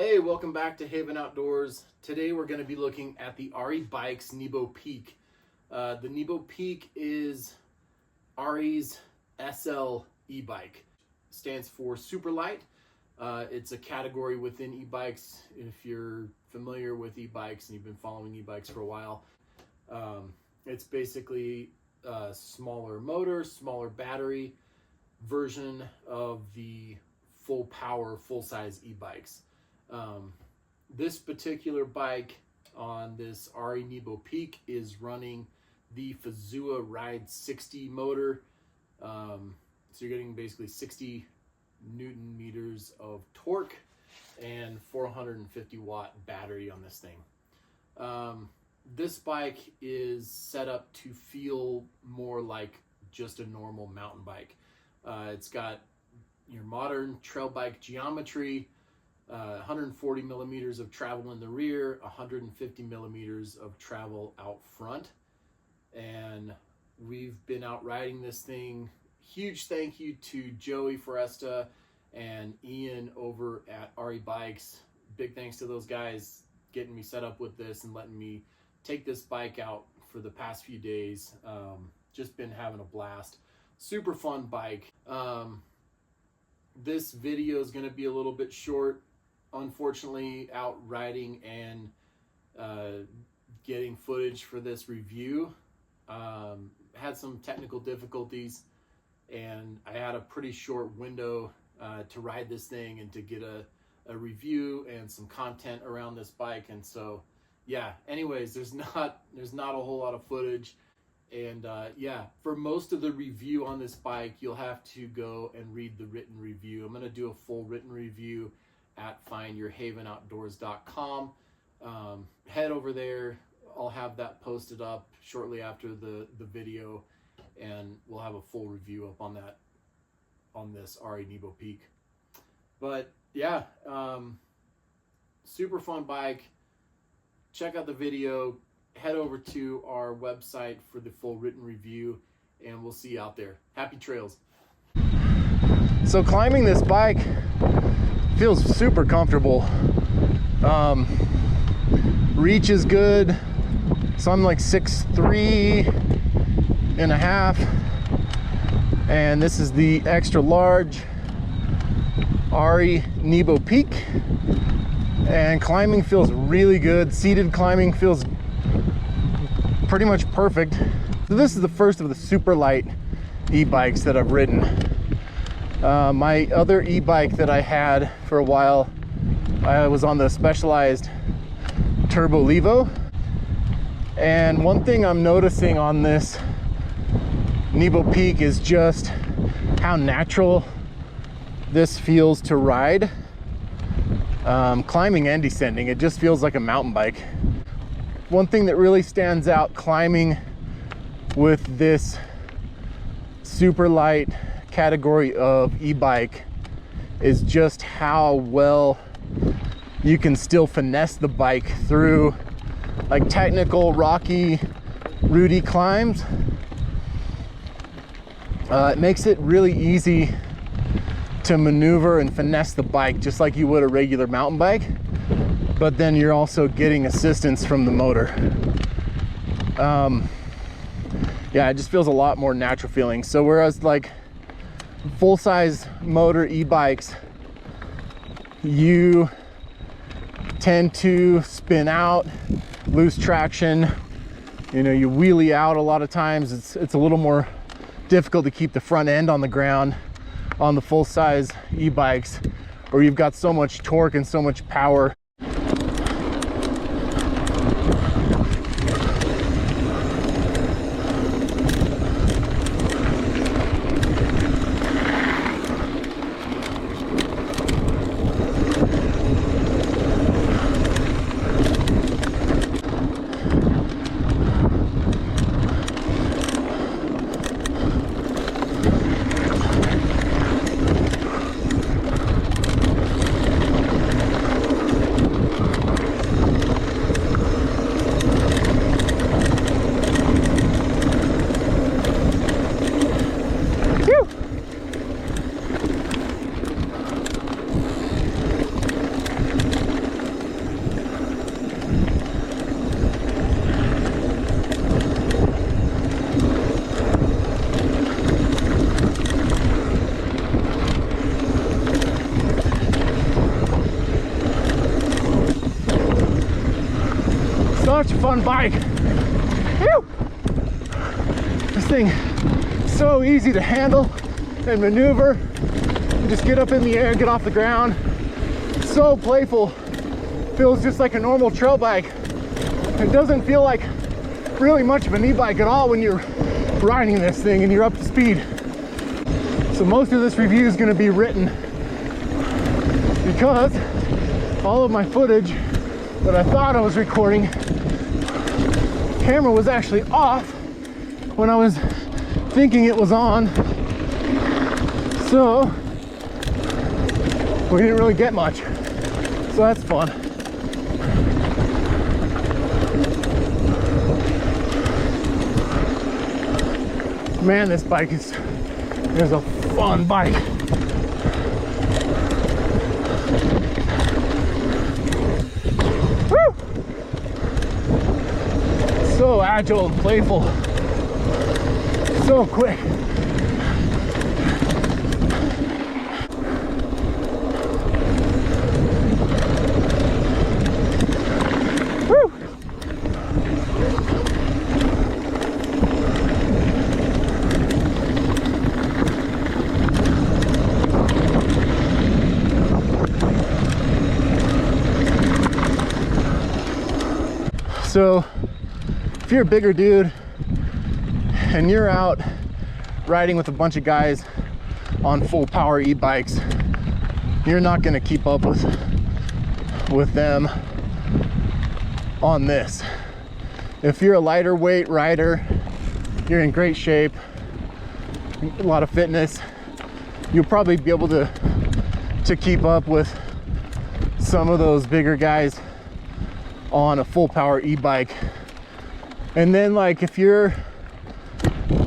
Hey, welcome back to Haven Outdoors. Today we're going to be looking at the RE Bikes Nebo Peak. The Nebo Peak is RE's SL e-bike. Stands for super light. It's a category within e-bikes. If you're familiar with e-bikes and you've been following e-bikes for a while, it's basically a smaller motor, smaller battery version of the full power, full size e-bikes. This particular bike on this RE Nebo Peak is running the Fazua Ride 60 motor. So you're getting basically 60 Newton meters of torque and 450 watt battery on this thing. This bike is set up to feel more like just a normal mountain bike. It's got your modern trail bike geometry, 140 millimeters of travel in the rear, 150 millimeters of travel out front. And we've been out riding this thing. Huge thank you to Joey Foresta and Ian over at RE Bikes. Big thanks to those guys getting me set up with this and letting me take this bike out for the past few days. Just been having a blast. Super fun bike. This video is going to be a little bit short. Unfortunately, out riding and getting footage for this review, had some technical difficulties, and I had a pretty short window to ride this thing and to get a review and some content around this bike. And so yeah, anyways, there's not a whole lot of footage. And yeah, for most of the review on this bike, you'll have to go and read the written review. I'm going to do a full written review at findyourhavenoutdoors.com. Head over there. I'll have that posted up shortly after the video, and we'll have a full review up on that, on this RE Nebo Peak. But yeah, super fun bike. Check out the video. Head over to our website for the full written review, and we'll see you out there. Happy trails. So climbing this bike feels super comfortable. Reach is good. So I'm like 6'3.5", and this is the extra large RE Nebo Peak, and climbing feels really good. Seated climbing feels pretty much perfect. So this is the first of the super light e-bikes that I've ridden. My other e-bike that I had for a while, I was on the Specialized Turbo Levo. And one thing I'm noticing on this Nebo Peak is just how natural this feels to ride. Climbing and descending, it just feels like a mountain bike. One thing that really stands out climbing with this super light category of e-bike is just how well you can still finesse the bike through like technical, rocky, rooty climbs. It makes it really easy to maneuver and finesse the bike just like you would a regular mountain bike, but then you're also getting assistance from the motor. Yeah, it just feels a lot more natural feeling. So whereas like full-size motor e-bikes, you tend to spin out, lose traction, you know, you wheelie out a lot of times. It's a little more difficult to keep the front end on the ground on the full-size e-bikes, where you've got so much torque and so much power. fun bike. Whew. This thing so easy to handle and maneuver. You just get up in the air, get off the ground. So playful. Feels just like a normal trail bike. It doesn't feel like really much of an e-bike at all when you're riding this thing and you're up to speed. So most of this review is going to be written because all of my footage that I thought I was recording, camera was actually off when I was thinking it was on. So we didn't really get much. So that's fun. Man, this bike is a fun bike. Woo! So agile and playful. So quick. Woo! So if you're a bigger dude and you're out riding with a bunch of guys on full power e-bikes, you're not going to keep up with them on this. If you're a lighter weight rider, you're in great shape, a lot of fitness, you'll probably be able to keep up with some of those bigger guys on a full power e-bike. And then like if you're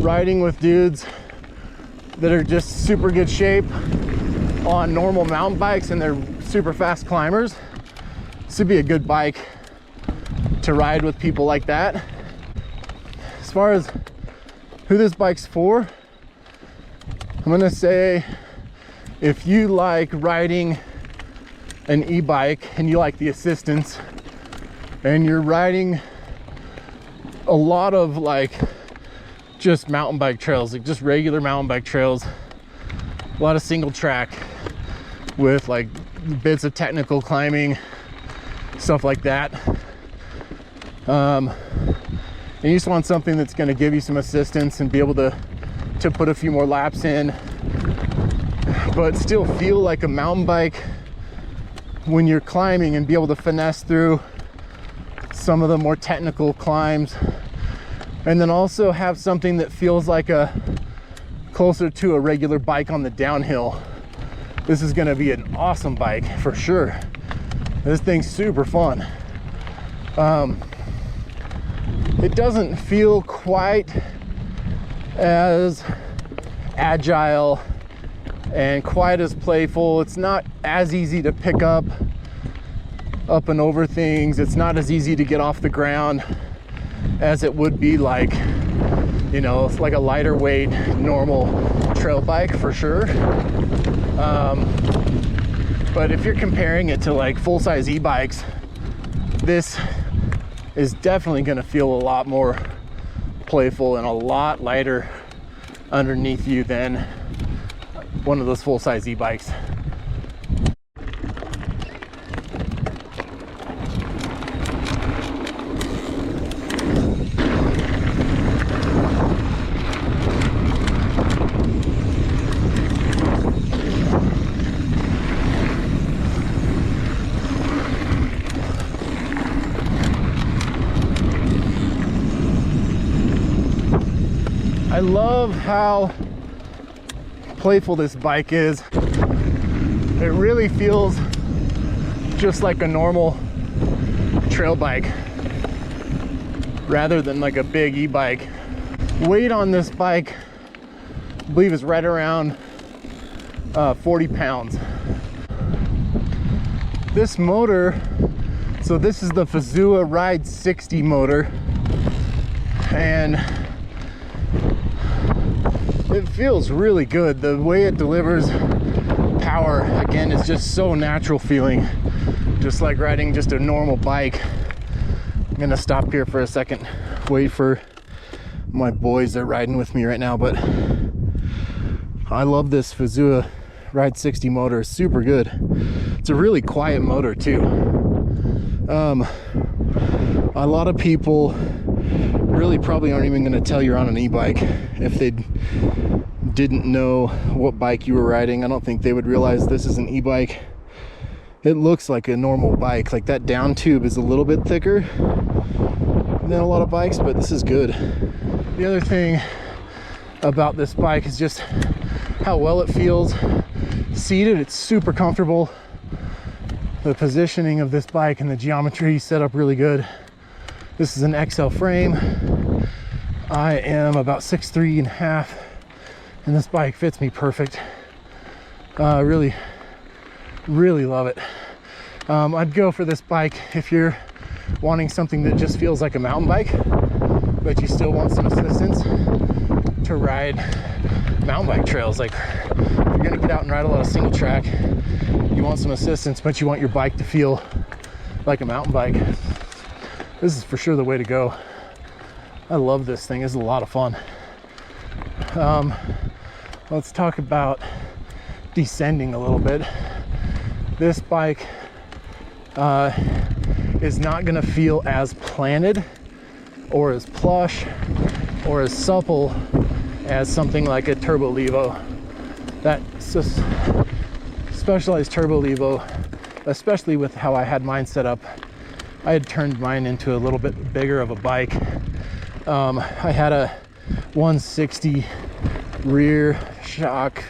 riding with dudes that are just super good shape on normal mountain bikes and they're super fast climbers, this would be a good bike to ride with people like that. As far as who this bike's for, I'm gonna say if you like riding an e-bike and you like the assistance and you're riding a lot of like just mountain bike trails, like just regular mountain bike trails, a lot of single track with like bits of technical climbing, stuff like that, and you just want something that's going to give you some assistance and be able to put a few more laps in but still feel like a mountain bike when you're climbing and be able to finesse through some of the more technical climbs, and then also have something that feels like closer to a regular bike on the downhill. This is going to be an awesome bike for sure. This thing's super fun. It doesn't feel quite as agile and quite as playful. It's not as easy to pick up and over things. It's not as easy to get off the ground as it would be like, you know, it's like a lighter weight normal trail bike for sure. But if you're comparing it to like full-size e-bikes, this is definitely going to feel a lot more playful and a lot lighter underneath you than one of those full-size e-bikes. I love how playful this bike is. It really feels just like a normal trail bike rather than like a big e-bike. Weight on this bike, I believe, is right around 40 pounds. This motor, so this is the Fazua Ride 60 motor, and it feels really good. The way it delivers power, again, is just so natural feeling, just like riding just a normal bike. I gonna stop here for a second, wait for my boys. They're riding with me right now, but I love this Fazua Ride 60 motor. It's super good. It's a really quiet motor too. A lot of people really probably aren't even going to tell you're on an e-bike if they didn't know what bike you were riding. I don't think they would realize this is an e-bike. It looks like a normal bike. Like that down tube is a little bit thicker than a lot of bikes, but this is good. The other thing about this bike is just how well it feels seated. It's super comfortable. The positioning of this bike and the geometry set up really good. This is an XL frame. I am about 6'3.5", and this bike fits me perfect. Really love it. I'd go for this bike if you're wanting something that just feels like a mountain bike, but you still want some assistance to ride mountain bike trails. Like if you're gonna get out and ride a lot of single track, you want some assistance, but you want your bike to feel like a mountain bike. This is for sure the way to go. I love this thing. It's a lot of fun. Let's talk about descending a little bit. This bike is not going to feel as planted or as plush or as supple as something like a Turbo Levo. That's just Specialized Turbo Levo, especially with how I had mine set up. I had turned mine into a little bit bigger of a bike. I had a 160 rear shock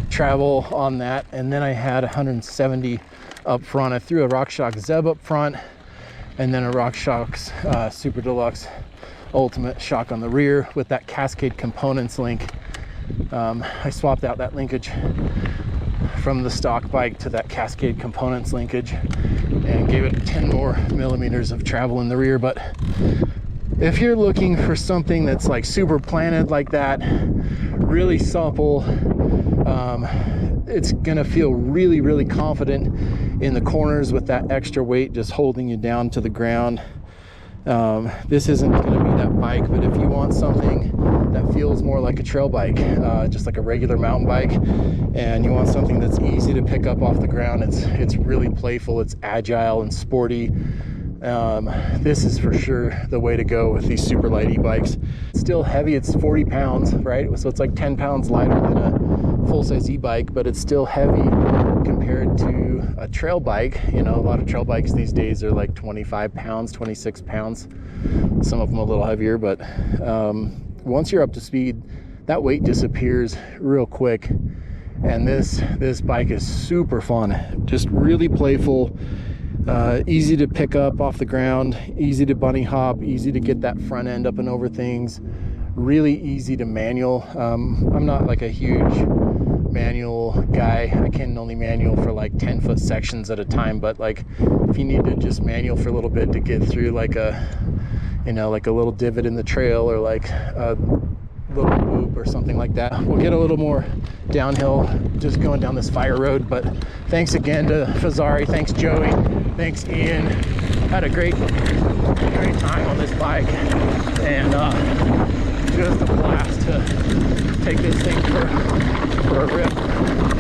travel on that, and then I had 170 up front. I threw a RockShox Zeb up front, and then a RockShox Super Deluxe Ultimate shock on the rear with that Cascade Components link. I swapped out that linkage from the stock bike to that Cascade Components linkage and gave it 10 more millimeters of travel in the rear. But if you're looking for something that's like super planted like that, really supple, it's gonna feel really confident in the corners with that extra weight just holding you down to the ground. This isn't gonna be that bike, but if you want something that feels more like a trail bike, just like a regular mountain bike, and you want something that's easy to pick up off the ground, it's really playful, it's agile and sporty, this is for sure the way to go with these super light e-bikes. It's still heavy. It's 40 pounds, right? So it's like 10 pounds lighter than a full-size e-bike, but it's still heavy compared to a trail bike. You know, a lot of trail bikes these days are like 25 pounds, 26 pounds, some of them a little heavier, but once you're up to speed, that weight disappears real quick. And this bike is super fun, just really playful, easy to pick up off the ground, easy to bunny hop, easy to get that front end up and over things, really easy to manual. I'm not like a huge manual guy. I can only manual for like 10-foot sections at a time, but like if you need to just manual for a little bit to get through like a, you know, like a little divot in the trail or like a little loop or something like that, we'll get a little more downhill just going down this fire road. But thanks again to Fazari, thanks Joey, thanks Ian. Had a great time on this bike, and just a blast to take this thing for a rip.